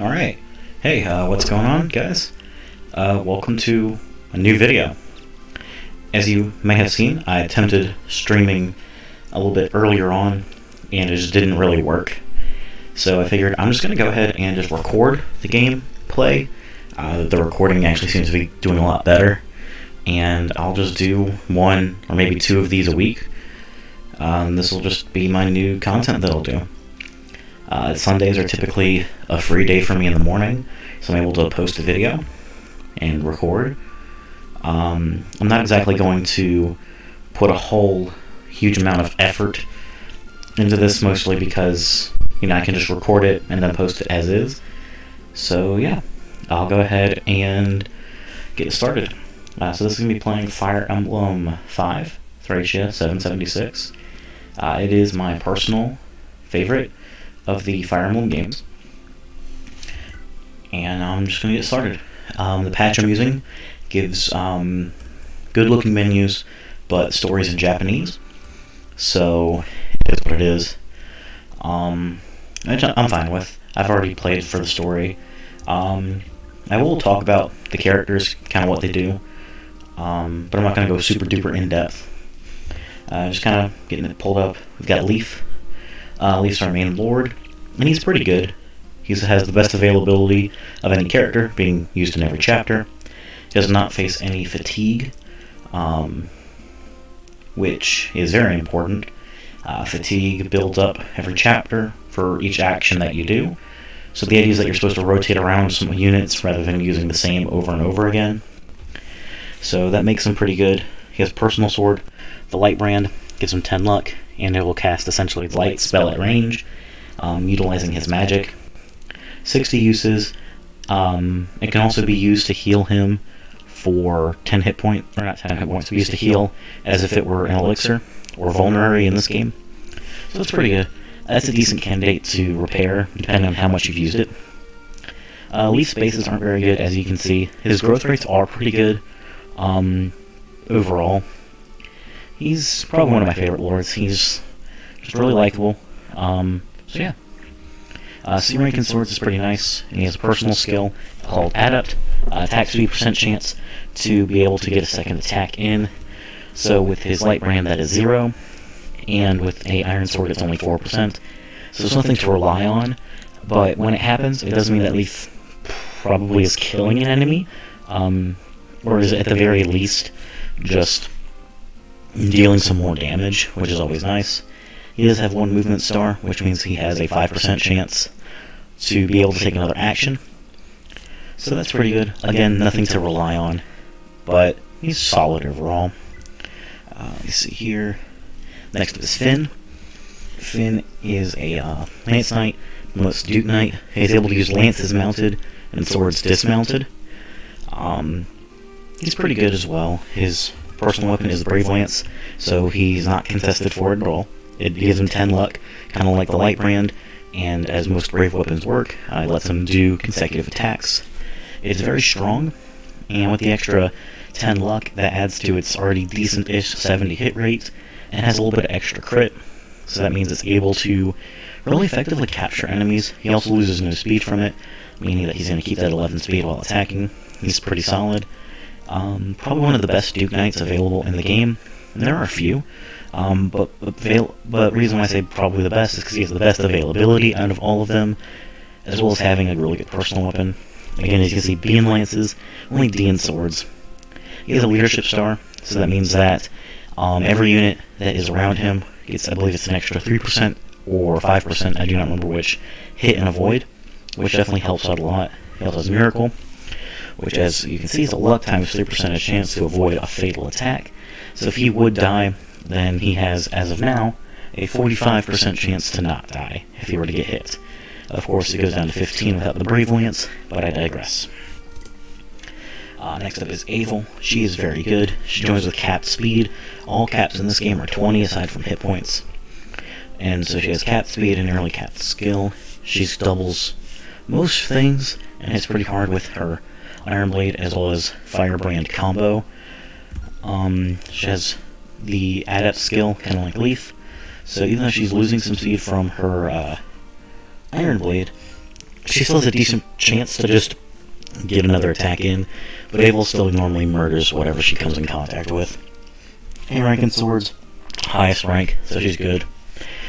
Alright. Hey, what's going on, guys? Welcome to a new video. As you may have seen, I attempted streaming a little bit earlier on, and it just didn't really work. So I figured I'm just going to go ahead and just record the gameplay. The recording actually seems to be doing a lot better, and I'll just do one or maybe two of these a week. This will just be my new content that I'll do. Sundays are typically a free day for me in the morning, so I'm able to post a video and record. I'm not exactly going to put a whole huge amount of effort into this, mostly because, I can just record it and then post it as is. So yeah, I'll go ahead and get started. So this is going to be playing Fire Emblem 5, Thracia 776. It is my personal favorite of the Fire Emblem games, and I'm just going to get started. The patch I'm using gives good looking menus, but stories in Japanese, so it is what it is. I'm fine with. I've already played for the story. I will talk about the characters, kind of what they do, but I'm not going to go super duper in depth. Just kind of getting it pulled up. We've got Leaf. Leaf's our main lord, and he's pretty good. He has the best availability of any character, being used in every chapter. He does not face any fatigue, which is very important. Fatigue builds up every chapter for each action that you do. So the idea is that you're supposed to rotate around some units rather than using the same over and over again. So that makes him pretty good. He has personal sword. The light brand gives him 10 luck, and it will cast essentially the light spell at range, utilizing his magic. 60 uses. It can also be used to heal him for 10 hit points, or not 10 hit points, but used to heal as if it were an elixir, or vulnerary in this game. So it's pretty good. That's a decent candidate to repair, depending on how much you've used it. Leaf spaces aren't very good, as you can see. His growth rates are pretty good, overall. He's probably one of my favorite lords. He's just really likable. So yeah. C rank in swords is pretty nice, and he has a personal skill called Adept, attack speed percent chance to be able to get a second attack in. So with his light brand, that is 0, and with a iron sword, it's only 4%. So it's nothing to rely on, but when it happens, it doesn't mean that Leaf probably is killing an enemy, or is at the very least just dealing some more damage, which is always nice. He does have one movement star, which means he has a 5% chance to be able to take another action. So that's pretty good. Again, nothing to rely on, but he's solid overall. Let's see here. Next up is Finn. Finn is a Lance Knight, most Duke Knight. He's able to use lances mounted and swords dismounted. He's pretty good as well. His personal weapon is the Brave Lance, so he's not contested for it at all. It gives him 10 luck, kind of like the light brand, and as most Brave weapons work, it lets him do consecutive attacks. It's very strong, and with the extra 10 luck, that adds to its already decent-ish 70 hit rate, and has a little bit of extra crit, so that means it's able to really effectively capture enemies. He also loses no speed from it, meaning that he's going to keep that 11 speed while attacking. He's pretty solid. Probably one of the best Duke Knights available in the game. And there are a few, but the reason why I say probably the best is because he has the best availability out of all of them, as well as having a really good personal weapon. Again, as you can see, B in lances, only D in swords. He has a leadership star, so that means that every unit that is around him gets, I believe it's an extra 3% or 5%, I do not remember which, hit and avoid, which definitely helps out a lot. He also has Miracle, which, as you can see, is a luck times 3% chance to avoid a fatal attack. So if he would die, then he has, as of now, a 45% chance to not die if he were to get hit. Of course, it goes down to 15 without the Brave Lance, but I digress. Next up is Avel. She is very good. She joins with capped speed. All caps in this game are 20 aside from hit points. And so she has capped speed and nearly capped skill. She doubles most things, and hits pretty hard with her Iron Blade as well as Firebrand combo. She has the Adept skill, kind of like Leaf. So even though she's losing some speed from her Iron Blade, she still has a decent chance to just get another attack in, but Abel still normally murders whatever she comes in contact with. A rank in swords, highest rank, so she's good.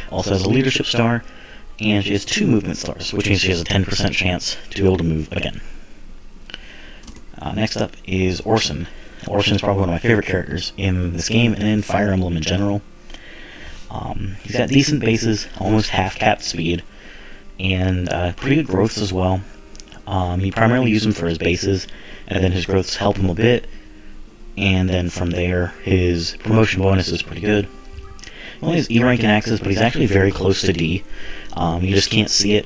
Also has a leadership star, and she has 2 movement stars, which means she has a 10% chance to be able to move again. Next up is Orson. Orson is probably one of my favorite characters in this game and in Fire Emblem in general. He's got decent bases, almost half-capped speed, and pretty good growths as well. You primarily use him for his bases, and then his growths help him a bit, and then from there, his promotion bonus is pretty good. He only has E rank in Axis, but he's actually very close to D. You just can't see it,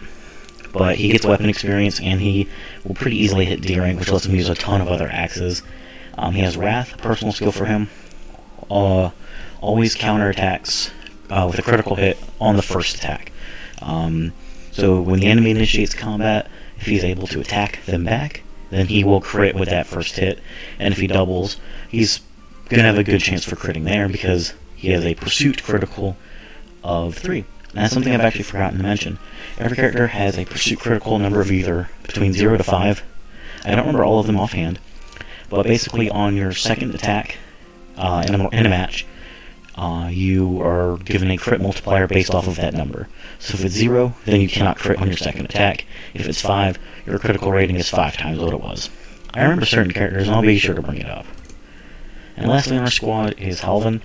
but he gets weapon experience, and he will pretty easily hit D rank, which lets him use a ton of other axes. He has Wrath, a personal skill for him. Always counterattacks with a critical hit on the first attack. So when the enemy initiates combat, if he's able to attack them back, then he will crit with that first hit. And if he doubles, he's going to have a good chance for critting there because he has a pursuit critical of 3. And that's something I've actually forgotten to mention. Every character has a pursuit critical number of either between 0 to 5. I don't remember all of them offhand. But basically on your second attack in a match, you are given a crit multiplier based off of that number. So if it's 0, then you cannot crit on your second attack. If it's 5, your critical rating is 5 times what it was. I remember certain characters, and I'll be sure to bring it up. And lastly on our squad is Halvin.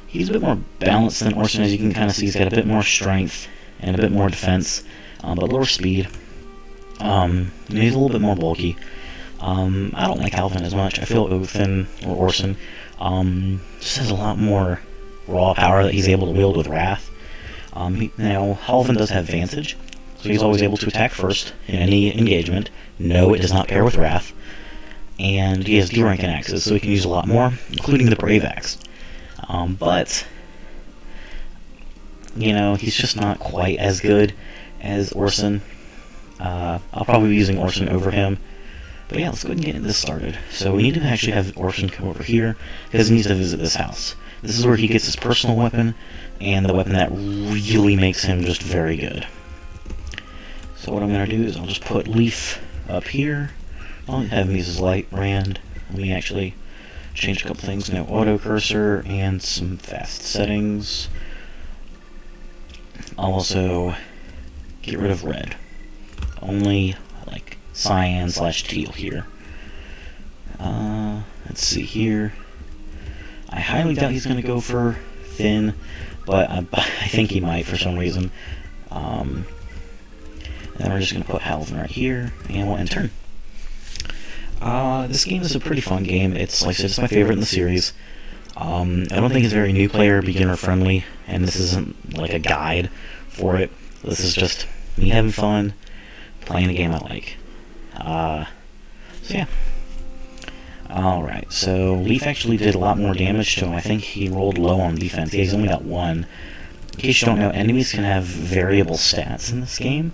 He's a bit more balanced than Orson, as you can kind of see. He's got a bit more strength and a bit more defense, but lower speed. He's a little bit more bulky. I don't like Halvin as much. I feel Othin or Orson just has a lot more raw power that he's able to wield with Wrath. Now, Halvin does have Vantage, so he's always able to attack first in any engagement. No, it does not pair with Wrath. And he has D rank in axes, so he can use a lot more, including the Brave Axe. But, you know, he's just not quite as good as Orson. I'll probably be using Orson over him. But yeah, let's go ahead and get this started. So we need to actually have Orson come over here, because he needs to visit this house. This is where he gets his personal weapon, and the weapon that really makes him just very good. So what I'm going to do is I'll just put Leaf up here. I'll have him use his light brand. Let me actually change a couple things. No auto cursor, and some fast settings. I'll also get rid of red. Only, like, cyan/teal here. Let's see here. I highly doubt he's going to go for Finn, but I think he might for some reason. And then we're just going to put Halvin right here, and we'll end turn. This game is a pretty fun game. It's, like I said, it's my favorite in the series. I don't think it's very new player, beginner friendly, and this isn't like a guide for it. This is just me having fun, playing a game I like. So yeah. Alright, so Leaf actually did a lot more damage to him. I think he rolled low on defense. He's only got 1. In case you don't know, enemies can have variable stats in this game,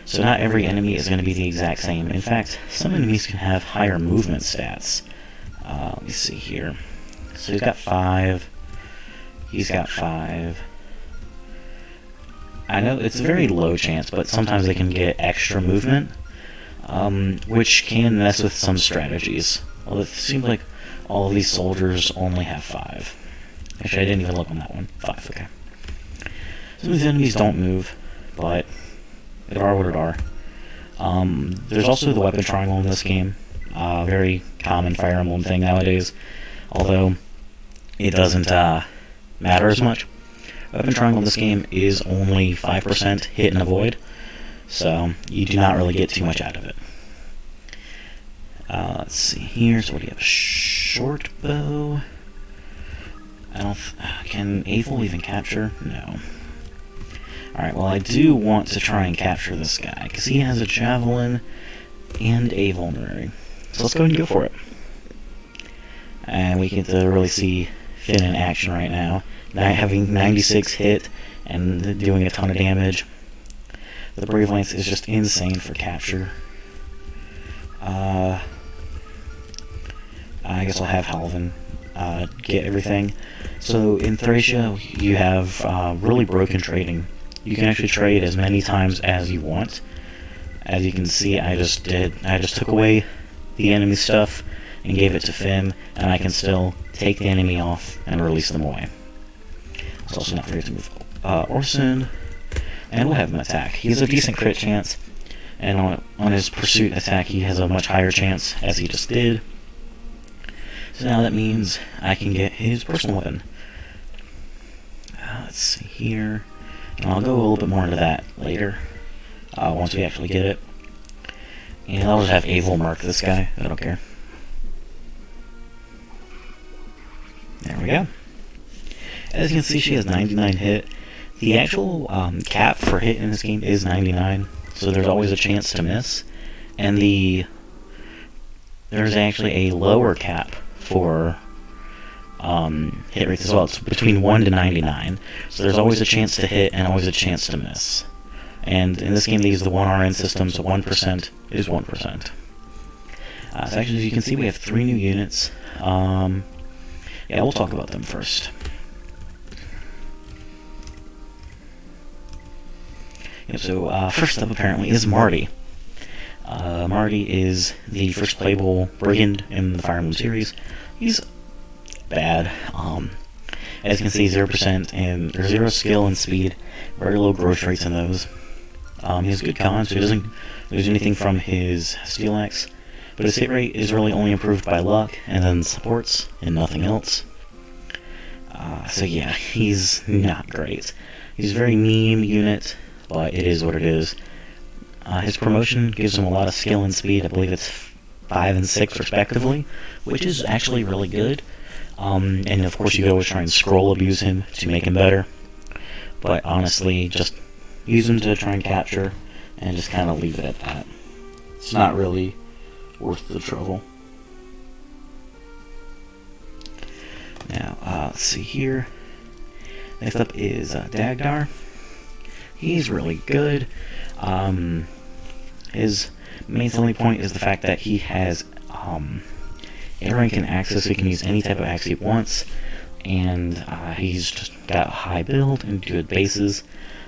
so not every enemy is going to be the exact same. In fact, some enemies can have higher movement stats. Let me see here. So he's got 5. He's got 5. I know it's a very low chance, but sometimes they can get extra movement, which can mess with some strategies. Well, it seems like all of these soldiers only have 5. Actually, I didn't even look on that one. 5, okay. Some of these enemies don't move, but they are what it are. There's also the weapon triangle in this game. Very common Fire Emblem thing nowadays, although it doesn't matter as much. Weapon triangle in this game is only 5% hit and avoid, so you do not really get too much out of it. Let's see here. So what do you have? A short bow? Can Avil even capture? No. Alright, well I do want to try and capture this guy, because he has a javelin and a vulnerary. So let's go ahead and go for it. And we get to really see Finn in action right now. Having 96 hit and doing a ton of damage. The Brave Lance is just insane for capture. I guess I'll have Halvin get everything. So in Thracia, you have really broken trading. You can actually trade as many times as you want, As you can see, I just took away the enemy stuff and gave it to Finn, and I can still take the enemy off and release them away. Let's also not forget to move Orson, and we'll have him attack. He has a decent crit chance, and on his pursuit attack he has a much higher chance, as he just did. So now that means I can get his personal weapon. Let's see here, and I'll go a little bit more into that later, once we actually get it. And I'll just have Avil mark this guy, I don't care. There we go. As you can see, she has 99 hit. The actual cap for hit in this game is 99, so there's always a chance to miss. And there's actually a lower cap for hit rates as well. It's between 1 to 99, so there's always a chance to hit and always a chance to miss. And in this game they use the 1RN system, so 1% is 1%. So actually, as you can see, we have 3 new units. Yeah, we'll talk about them first. Yeah, so first up apparently is Marty. Marty is the first playable brigand in the Fire Emblem series. He's bad. As you can see, 0% and 0 skill and speed, very low growth rates in those. He has good con, so he doesn't lose anything from his steel axe, but his hit rate is really only improved by luck and then supports and nothing else. So yeah, he's not great. He's a very meme unit, but it is what it is. His promotion gives him a lot of skill and speed. I believe it's 5 and 6 respectively, which is actually really good. And of course you could always try and scroll abuse him to make him better. But honestly, just use him to try and capture, and just kind of leave it at that. It's not really worth the trouble. Now, let's see here. Next up is Dagdar. He's really good. His main selling point is the fact that he has air rank and axes, so he can use any type of axe he wants, and he's just got a high build and good bases.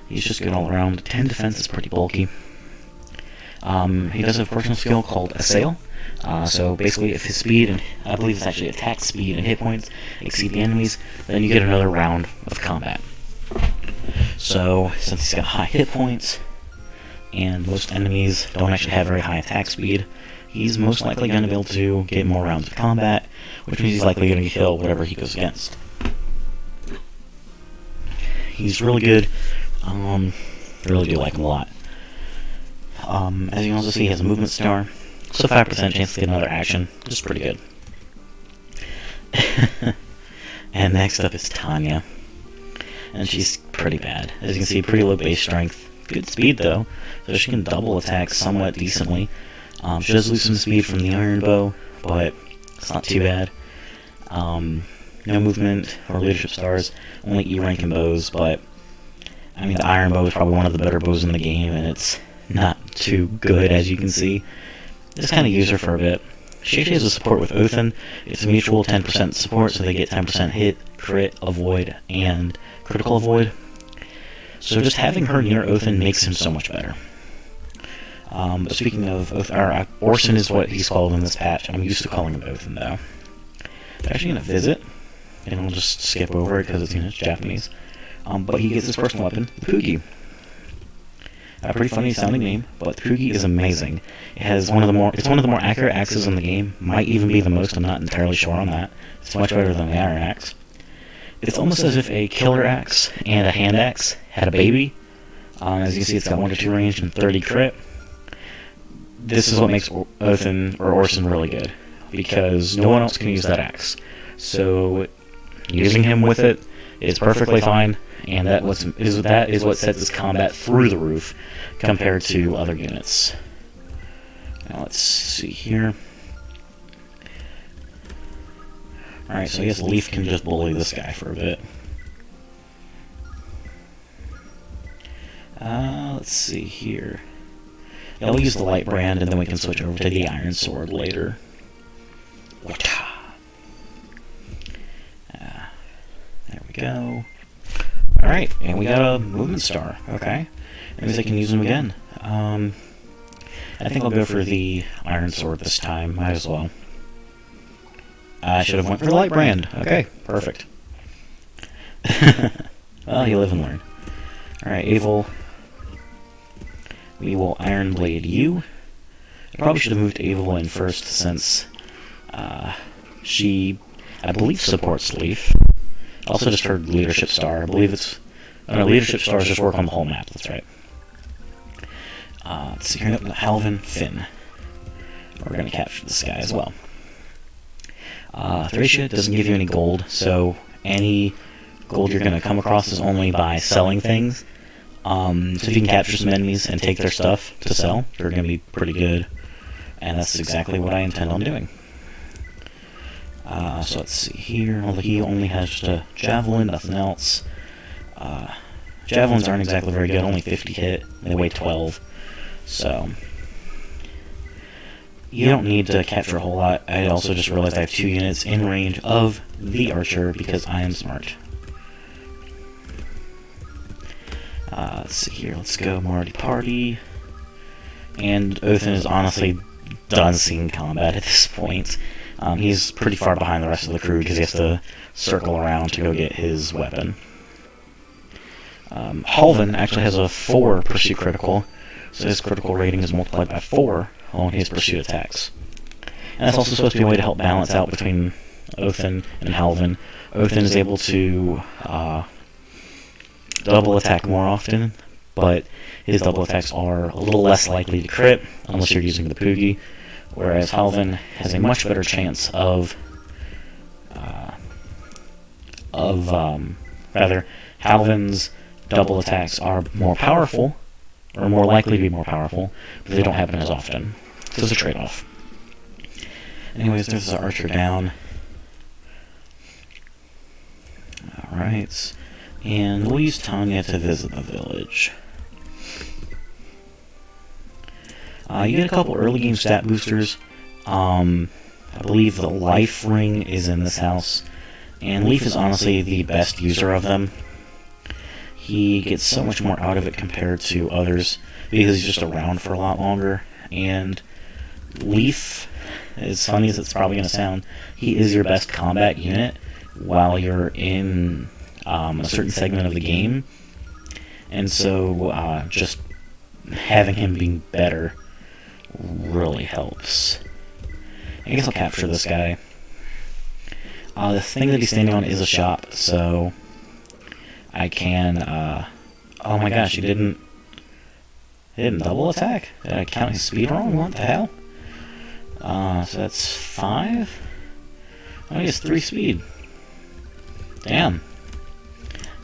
He's just good all around. 10 defense is pretty bulky. He does have a personal skill called Assail. So basically, if his speed, and I believe it's actually attack speed and hit points, exceed the enemy's, then you get another round of combat. So, since he's got high hit points, and most enemies don't actually have very high attack speed, he's most likely going to be able to get more rounds of combat, which means he's likely going to kill whatever he goes against. He's really good. I really do like him a lot. As you can also see, he has a movement star, so 5% chance to get another action, which is pretty good. And next up is Tanya, and she's pretty bad. As you can see, pretty low base strength, good speed though, so she can double attack somewhat decently. She does lose some speed from the iron bow, but it's not too bad. No movement or leadership stars, only E rank in bows, but I mean the iron bow is probably one of the better bows in the game, and it's not too good, as you can see. Just kind of use her for a bit. She actually has a support with Othin. It's a mutual 10% support, so they get 10% hit, crit, avoid, and critical avoid. So just having her near Othin makes him so much better. But speaking of Orson is what he's called in this patch. I'm used to calling him Othin though. They're actually going to visit, and I'll just skip over it because it's Japanese. But he gets his personal weapon, the Poogie. A pretty funny sounding name, but the Poogie is amazing. It's one of the more accurate axes in the game. Might even be the most. I'm not entirely sure on that. It's much better than the iron axe. It's almost as if a killer axe and a hand axe had a baby. As you can see, it's got 1 to 2 range and 30 crit. This is what makes Othin or Orson really good, because no one else can use that axe. So using him with it is perfectly fine, and that is what sets his combat through the roof compared to other units. Now let's see here. Alright, so I guess Leaf can just bully this guy for a bit. Let's see here. Yeah, we'll use the light brand, and then we can switch over to the iron sword later. There we go. Alright, and we got a movement star. Okay. That means I can use them again. I think I'll go for the Iron Sword this time. Might as well. I should have went for the Light Brand. Okay, perfect. Well, you live and learn. Alright, Abel. We will Iron Blade you. I probably should have moved Abel in first since she, I believe, supports Leaf. Also just her Leadership Star. I believe it's... Oh no, Leadership Stars just work on the whole map, that's right. Let's see here, Halvin, Finn. We're going to capture this guy as well. Thracia doesn't give you any gold, so any gold you're going to come across is only by selling things. So if you can capture some enemies and take their stuff to sell, they're going to be pretty good. And that's exactly what I intend on doing. So let's see here. Although he only has just a Javelin, nothing else. Javelins aren't exactly very good, only 50 hit. They weigh 12. So you don't need to capture a whole lot. I also just realized I have 2 units in range of the Archer because I am smart. Let's see here. Let's go Marty Party. And Othin is honestly done seeing combat at this point. He's pretty far behind the rest of the crew because he has to circle around to go get his weapon. Halvin actually has a 4 pursuit critical, so his critical rating is multiplied by 4 on his pursuit attacks. And that's also supposed to be a way to help balance out between Othin and Halvin. Othin is able to double attack more often, but his double attacks are a little less likely to crit unless you're using the Poogie, whereas Halvin has a much better chance of Halvin's double attacks are more powerful, or more likely to be more powerful, but they don't happen as often. So it's a trade-off. Anyways, there's the Archer down. Alright. And we'll use Tanya to visit the village. You get a couple early game stat boosters. I believe the Life Ring is in this house, and Leaf is honestly the best user of them. He gets so much more out of it compared to others because he's just around for a lot longer. And Leaf, as funny as it's probably going to sound, he is your best combat unit while you're in a certain segment of the game. And so just having him being better really helps. I guess I'll capture this guy. The thing that he's standing on is a shop, so I can, oh my gosh, he didn't double attack? Did I count his speed wrong? What the hell? So that's 5? Oh, he has 3 speed. Damn.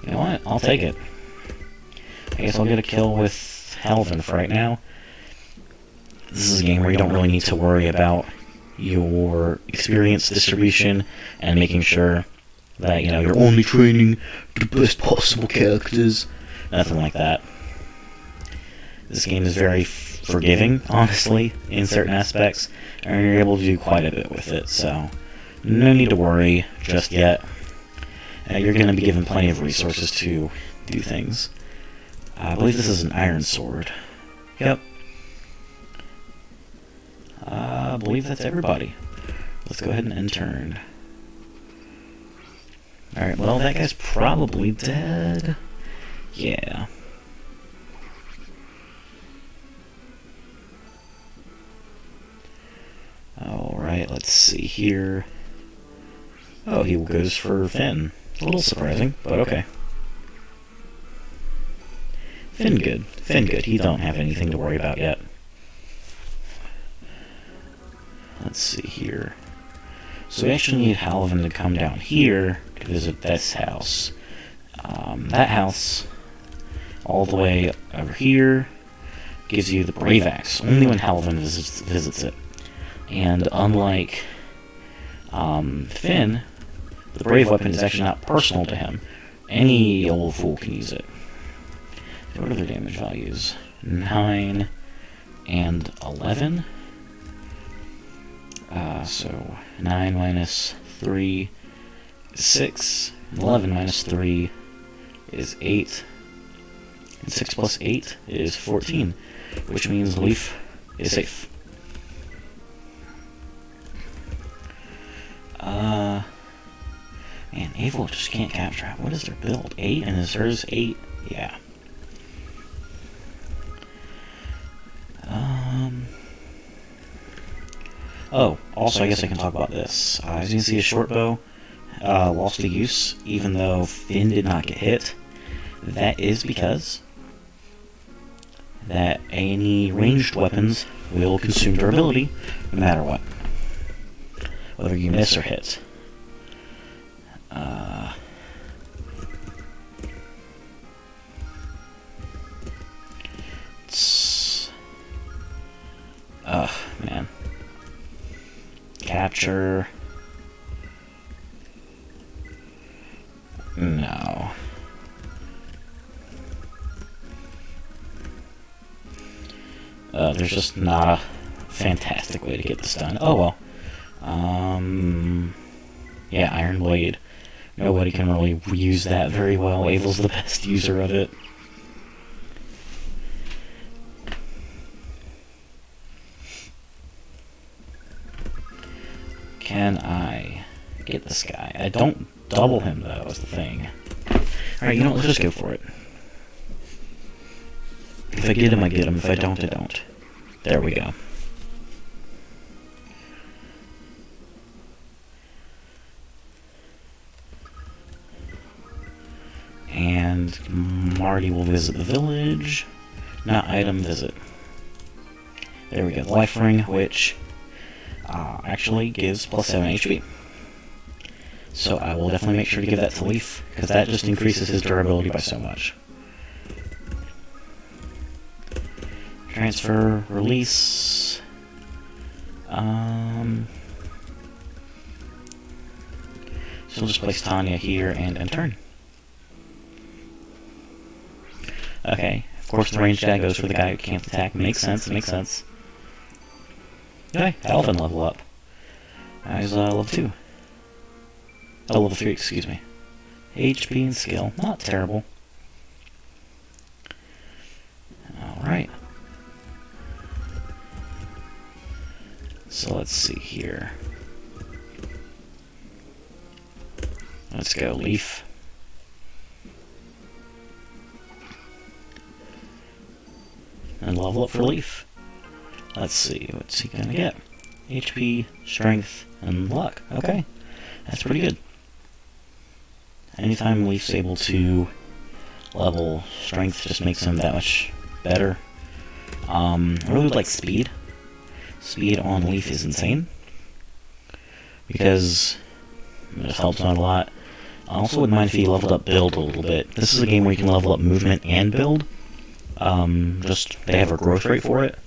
You know what? I'll take it. I guess I'll get a kill with Halvin for right now. This is a game where you don't really need to worry about your experience distribution and making sure that, you know, you're only training the best possible characters. Nothing like that. This game is very forgiving, honestly, in certain aspects, and you're able to do quite a bit with it, so no need to worry just yet. You're going to be given plenty of resources to do things. I believe this is an Iron Sword. Yep. I believe that's everybody. Let's go ahead and end turn. Alright, well, that guy's probably dead. Yeah. Alright, let's see here. Oh, he goes for Finn. A little surprising, but okay. Finn good. Finn good. He don't have anything to worry about yet. Let's see here. So we actually need Halvin to come down here to visit this house. That house, all the way over here, gives you the Brave Axe, only when Halvin visits it. And unlike Finn, the Brave Weapon is actually not personal to him. Any old fool can use it. What are their damage values? 9 and 11. So 9 minus 3 is 6. 11 minus 3 is 8. And 6 plus 8 is 14. Which means Leaf is safe. Man, Ava just can't capture it. What is their build? 8, and is hers 8? Yeah. Oh, also I guess I can talk about this. As you can see, a short bow lost to use, even though Finn did not get hit. That is because that any ranged weapons will consume durability no matter what, whether you miss or hit. Man. Capture. No. There's just not a fantastic way to get this done. Oh well. Yeah, Iron Blade. Nobody can really use that very well. Avel's the best user of it. Can I get this guy? I don't double him, though, is the thing. Alright, you know what? Let's just go for it. If I get him, I get him. If I don't, I don't. There we go. And Marty will visit the village. Not item, visit. There we go. The life ring, which actually gives plus 7 HP. So I will definitely make sure to give that to Leaf, because that just increases his durability by so much. Transfer, release. So we'll just place Tanya here and end turn. Okay, of course the ranged guy goes for the guy who can't attack. Makes sense, makes sense. Okay, Alvin level up. Now he's level 2. Oh, level 3, excuse me. HP and skill, not terrible. Alright. So let's see here. Let's go, Leaf. And level up for Leaf. Let's see, what's he gonna get? HP, strength, and luck. Okay, that's pretty good. Anytime Leaf's able to level strength, just makes him that much better. I really would like speed. Speed on Leaf is insane, because it just helps out a lot. I also wouldn't mind if he leveled up build a little bit. This is a game where you can level up movement and build. Just, they have a growth rate for it.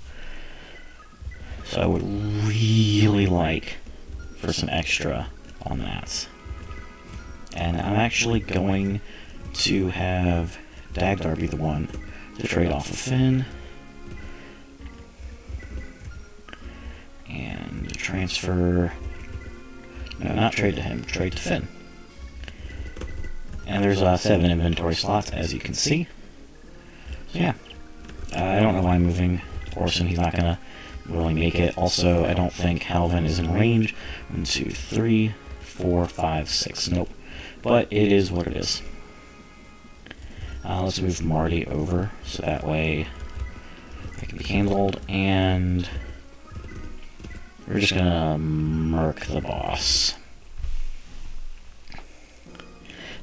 So I would really like for some extra on that. And I'm actually going to have Dagdar be the one to trade off of Finn. And transfer... No, not trade to him, trade to Finn. And there's 7 inventory slots, as you can see. So yeah, I don't know why I'm moving Orson. He's not going to really make it. Also, I don't think Halvin is in range. 1, 2, 3, 4, 5, 6. Nope. But it is what it is. Let's move Marty over, so that way it can be handled. And we're just going to murk the boss.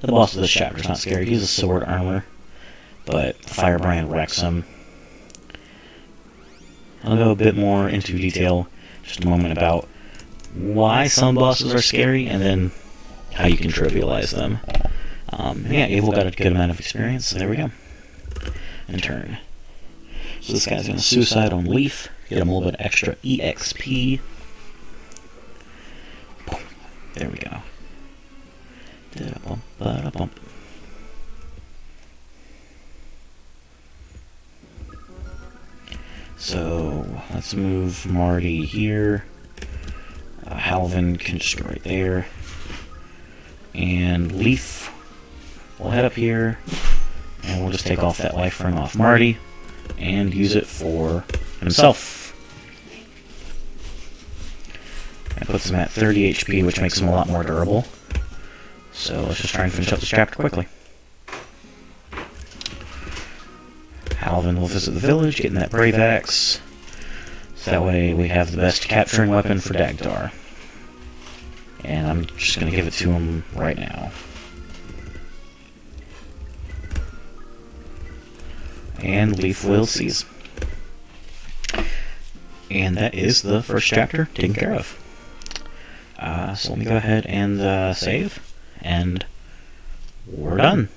The boss of this chapter is not scary. He's a sword armor, but Firebrand wrecks him. I'll go a bit more into detail just a moment about why some bosses are scary and then how you can trivialize them. Yeah, Abel got a good amount of experience, so there we go. And turn. So this guy's going to suicide on Leaf, get him a little bit extra EXP. There we go. So let's move Marty here. Halvin can just go right there. And Leaf will head up here. And we'll just take off that life ring off Marty and use it for himself. That puts him at 30 HP, which makes him a lot more durable. So let's just try and finish up this chapter quickly. Halvin will visit the village, getting that Brave Axe. So that way we have the best capturing weapon for Dagdar. And I'm just going to give it to him right now. And Leaf will seize. And that is the first chapter taken care of. So let me go ahead and save, and we're done.